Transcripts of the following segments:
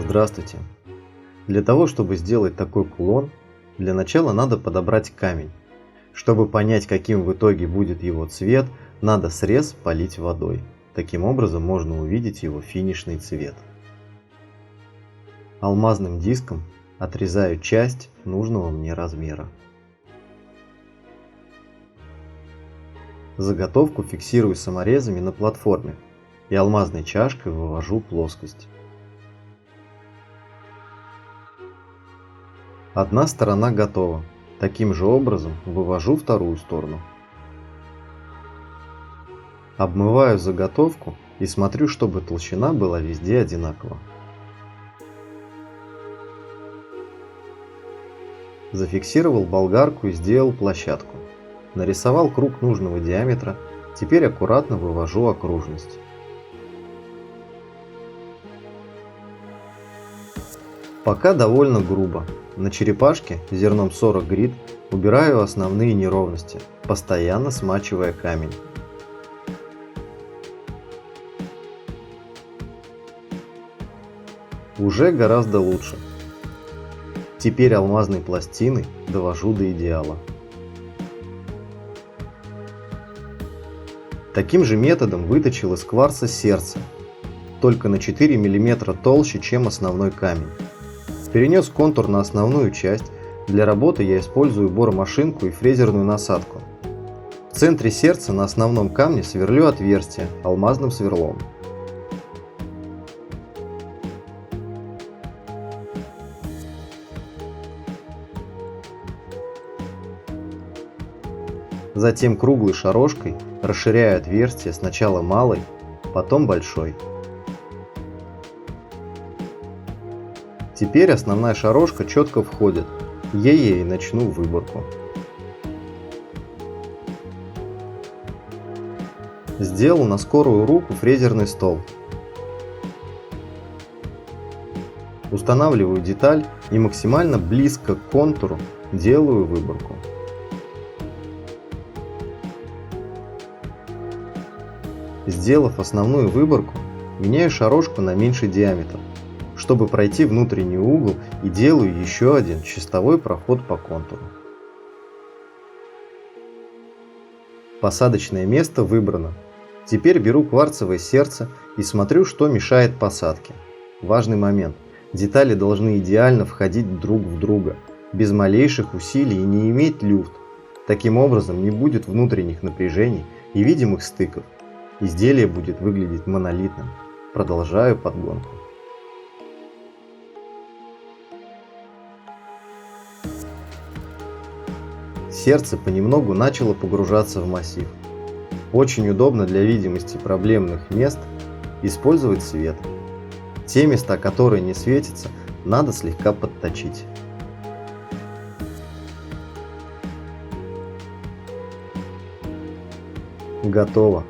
Здравствуйте! Для того, чтобы сделать такой кулон, для начала надо подобрать камень. Чтобы понять, каким в итоге будет его цвет, надо срез полить водой. Таким образом можно увидеть его финишный цвет. Алмазным диском отрезаю часть нужного мне размера. Заготовку фиксирую саморезами на платформе и алмазной чашкой вывожу плоскость. Одна сторона готова. Таким же образом вывожу вторую сторону. Обмываю заготовку и смотрю, чтобы толщина была везде одинакова. Зафиксировал болгарку и сделал площадку. Нарисовал круг нужного диаметра. Теперь аккуратно вывожу окружность. Пока довольно грубо. На черепашке зерном 40 грит убираю основные неровности, постоянно смачивая камень. Уже гораздо лучше. Теперь алмазной пластиной довожу до идеала. Таким же методом выточил из кварца сердце, только на 4 мм толще, чем основной камень. Перенес контур на основную часть. Для работы я использую бормашинку и фрезерную насадку. В центре сердца на основном камне сверлю отверстие алмазным сверлом. Затем круглой шарошкой расширяю отверстие сначала малой, потом большой. Теперь основная шарошка четко входит, я ей начну выборку. Сделал на скорую руку фрезерный стол. Устанавливаю деталь и максимально близко к контуру делаю выборку. Сделав основную выборку, меняю шарошку на меньший диаметр, чтобы пройти внутренний угол, и делаю еще один чистовой проход по контуру. Посадочное место выбрано. Теперь беру кварцевое сердце и смотрю, что мешает посадке. Важный момент. Детали должны идеально входить друг в друга, без малейших усилий и не иметь люфт. Таким образом не будет внутренних напряжений и видимых стыков. Изделие будет выглядеть монолитным. Продолжаю подгонку. Сердце понемногу начало погружаться в массив. Очень удобно для видимости проблемных мест использовать свет. Те места, которые не светятся, надо слегка подточить. Готово.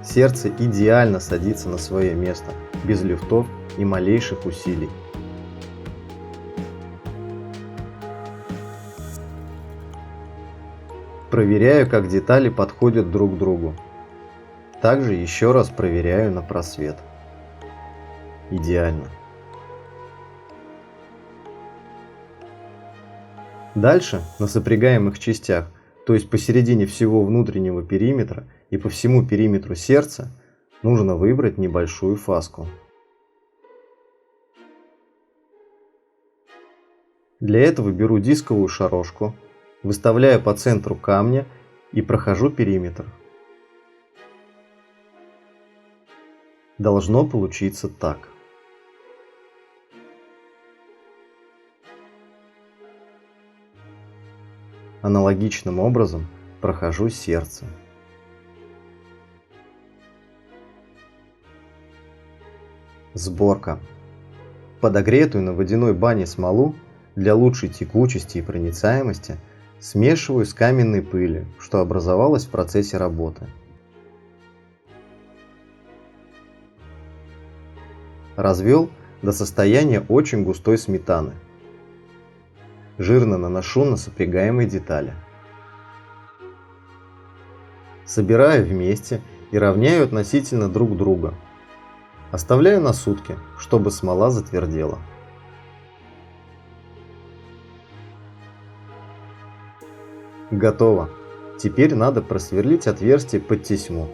Сердце идеально садится на свое место, без люфтов и малейших усилий. Проверяю, как детали подходят друг к другу. Также еще раз проверяю на просвет. Идеально. Дальше на сопрягаемых частях, то есть посередине всего внутреннего периметра и по всему периметру сердца, нужно выбрать небольшую фаску. Для этого беру дисковую шарошку, выставляю по центру камня и прохожу периметр. Должно получиться так. Аналогичным образом прохожу сердце. Сборка. Подогретую на водяной бане смолу для лучшей текучести и проницаемости смешиваю с каменной пылью, что образовалось в процессе работы. Развел до состояния очень густой сметаны. Жирно наношу на сопрягаемые детали. Собираю вместе и равняю относительно друг друга. Оставляю на сутки, чтобы смола затвердела. Готово. Теперь надо просверлить отверстие под тесьму.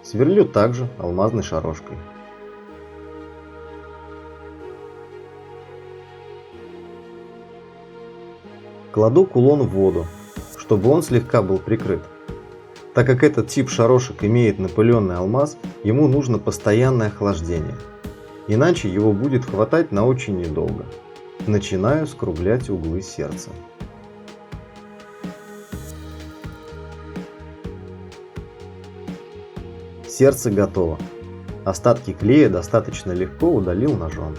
Сверлю также алмазной шарошкой. Кладу кулон в воду, чтобы он слегка был прикрыт. Так как этот тип шарошек имеет напыленный алмаз, ему нужно постоянное охлаждение. Иначе его будет хватать на очень недолго. Начинаю скруглять углы сердца. Сердце готово. Остатки клея достаточно легко удалил ножом.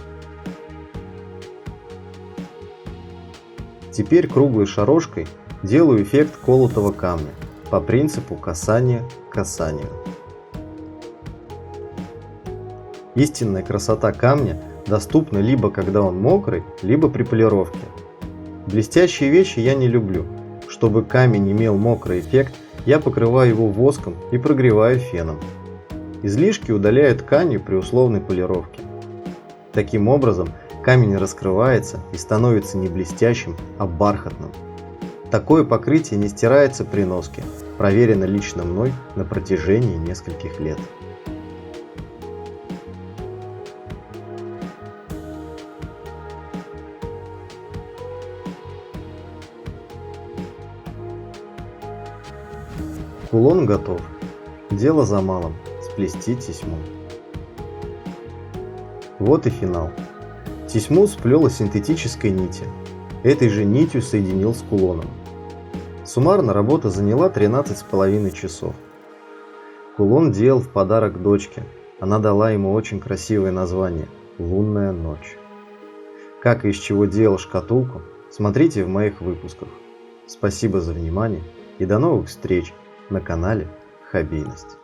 Теперь круглой шарошкой делаю эффект колотого камня по принципу касания к касанию. Истинная красота камня доступна либо когда он мокрый, либо при полировке. Блестящие вещи я не люблю. Чтобы камень имел мокрый эффект, я покрываю его воском и прогреваю феном. Излишки удаляю тканью при условной полировке. Таким образом, камень раскрывается и становится не блестящим, а бархатным. Такое покрытие не стирается при носке, проверено лично мной на протяжении нескольких лет. Кулон готов. Дело за малым – сплести тесьму. Вот и финал. Тесьму сплел из синтетической нити. Этой же нитью соединил с кулоном. Суммарно работа заняла 13,5 часов. Кулон делал в подарок дочке. Она дала ему очень красивое название – «Лунная ночь». Как и из чего делал шкатулку, смотрите в моих выпусках. Спасибо за внимание и до новых встреч на канале Хоббийность.